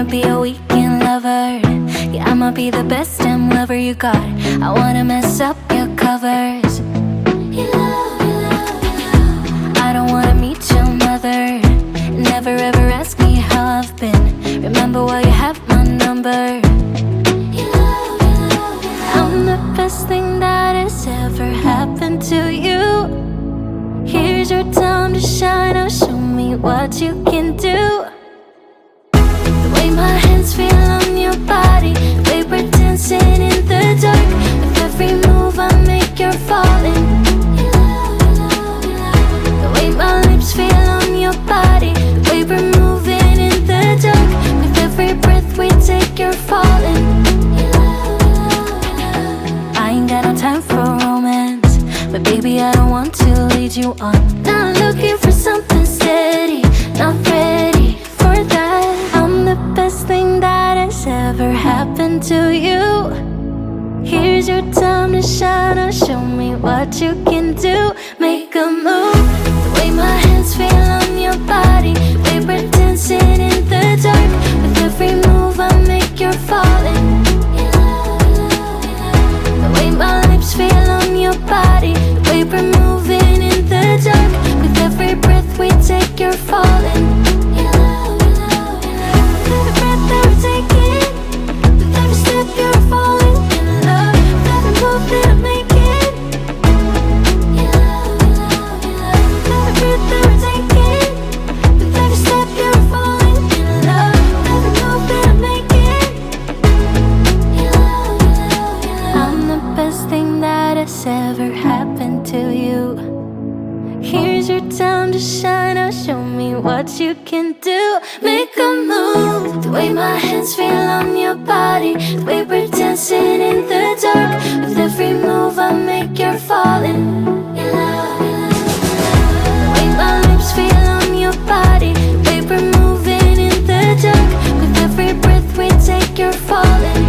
wanna be a weekend lover. Yeah, I'ma be the best damn lover you got. I wanna mess up your covers. I don't wanna meet your mother. Never ever ask me how I've been. Remember why you have my number. I'm the best thing that has ever happened to you. Here's your time to shine. Now show me what you can do. The way my hands feel on your body, the way we're dancing in the dark. With every move I make, you're falling. The way my lips feel on your body, the way we're moving in the dark. With every breath we take, you're falling. I ain't got no time for romance, but baby I don't want to lead you on. Not looking for something steady, not ready for that. I'm the best thing that has ever happened to you. Here's your time to shine. Now show me what you can do. Make a move. The way my hands feel on your body, the way we're dancing in the dark. With every move I make, you're falling. The way my lips feel on your body, the way we're moving in the dark. With every breath we take, you're falling. Every breath that we're taking, with every step you're falling in love. With every move that I'm making, every breath that we're taking, with every step you're falling in love. With every move that I'm making, I'm the best thing that has ever happened to you. Here's your time to shine. Now show me what you can do. Make a move. The way my hands feel on your body, the way we're dancing in the dark. With every move I make, you're falling. The way my lips feel on your body, the way we're moving in the dark. With every breath we take, you're falling.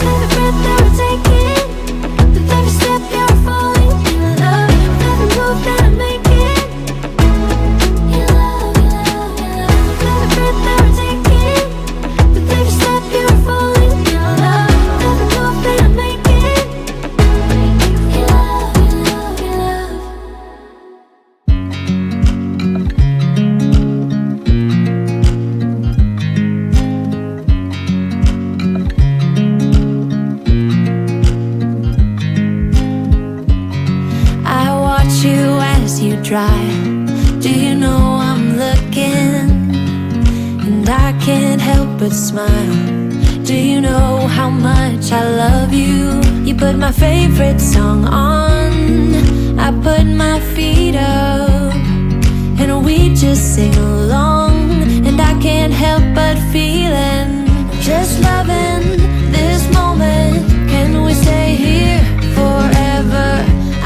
Every breath that we're taking, with every step you're falling in love. With every move that I'm making, every breath that we're taking, with every step you're falling in love. With every move that I'm making, I watch you as you drive. Do you know I'm looking? And I can't help but smile. Do you know how much I love you? You put my favorite song on, I put my feet up, and we just sing along. And I can't help but feeling, just loving this moment. Can we stay here forever?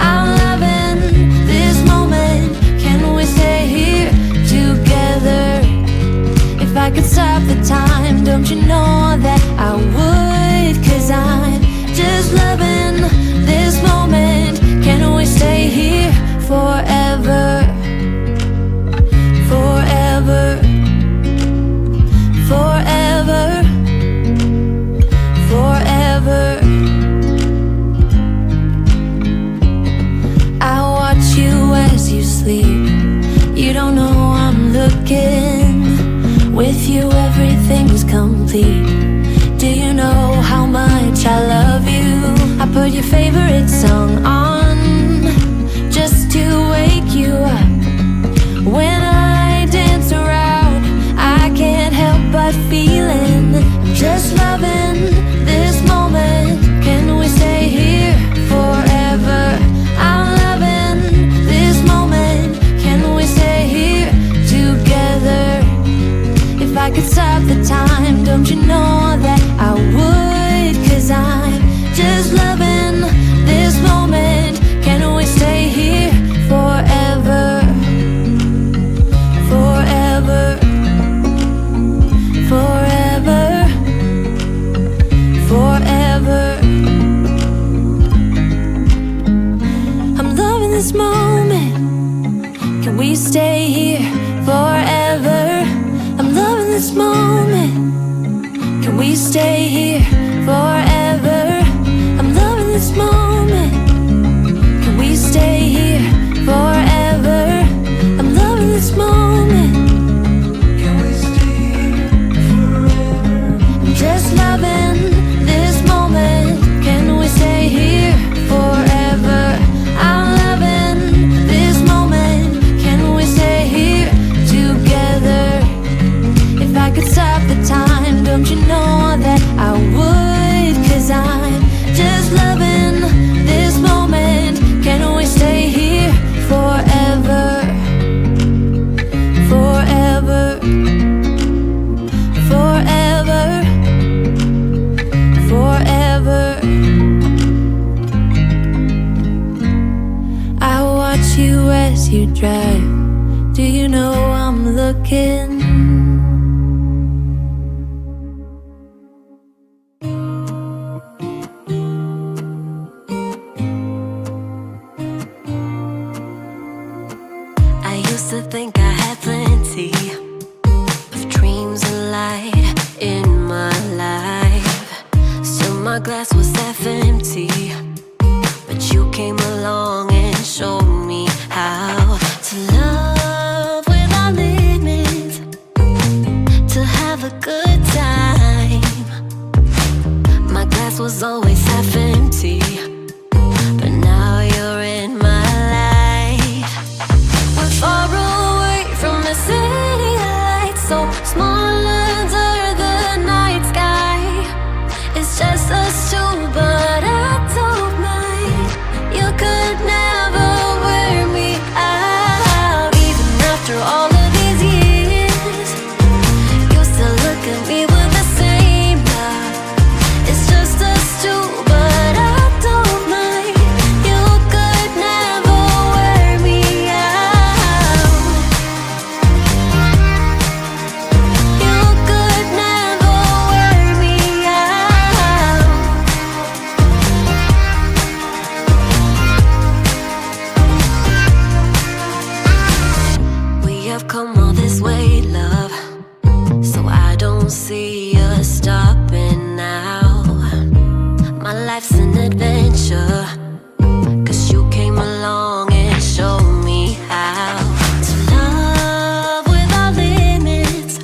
I'm loving this moment. Can we stay here together? If I could stop the time, don't you know that I would? 'Cause I'm just loving this moment. Can we stay here forever? Forever. Forever. Forever. I watch you as you sleep. You don't know I'm looking. With you everything's complete. Do you know how much I love you? I put your favorite song on, just to wake you up. When I dance around, I can't help but feeling, just loving this moment. Can we stay here forever? I'm loving this moment. Can we stay here together? If I could stop the time, don't you know that I would? 'Cause I'm just loving this moment. Can we stay here forever? Forever. Forever. Forever. I'm loving this moment. Can we stay here forever? I'm loving this moment. Can we stay here forever? I'm loving this moment. Can we stay here forever? I'm loving this moment. Can we stay here forever? I'm just loving this moment. Can we stay here forever? I'm loving this moment. Can we stay here together? If I could stop the time, don't you know that I would? 'Cause I'm just loving this moment. Can we stay here forever? Forever. Forever. Forever. I watch you as you drive. Do you know I'm looking? I used to think I had plenty of dreams and light in my life. Still my glass was half empty, but you came along and showed me how to love without limits, to have a good time. My glass was always half empty, but now you're in my life. We're far away from the city lights, so small under the night sky. It's just us two, but I don't mind. You could never wear me out. Even after all of these years, you still look at me with the same love. It's just us two, but I don't mind. You could never wear me out. You could never wear me out. We have come all this way, love, so I don't see us stopping now. My life's an adventure, 'cause you came along and showed me how to love without limits,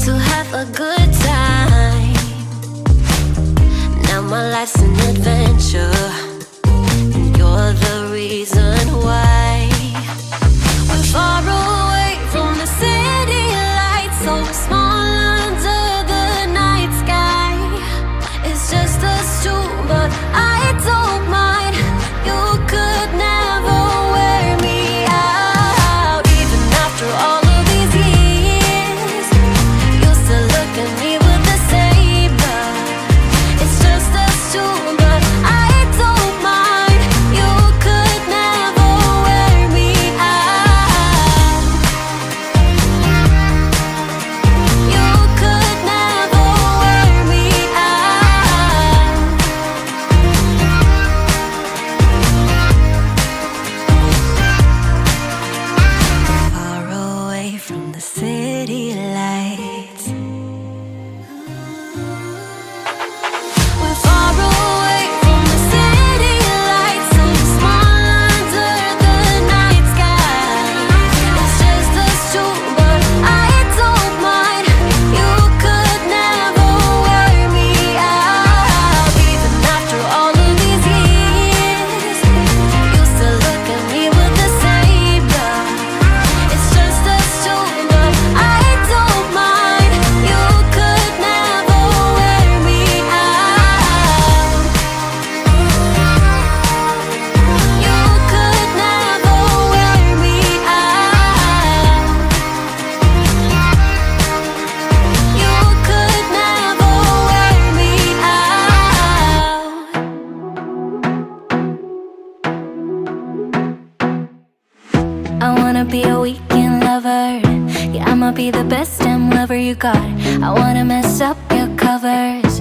to have a good time. Now my life's an adventure, and you're the reason why. We're far away from the city lights, so small under the night sky. It's just us two, but I don't mind. You could never wear me out. Even after all of these years, you still look at me with the same love. It's just us two, but I don't mind. You could never wear me out. You could never wear me out. Far away from the city lights. We're far away from the city lights, so small under the night sky. It's just us two, but I don't mind. You could never wear me out. Even after all of these years, you still look at me with the same love. It's just us two, but I don't mind. You could never wear me out. You could never wear me out. You could never wear me out. I wanna be a weekend lover. Yeah, I'ma be the best damn lover you got. I wanna mess up your covers.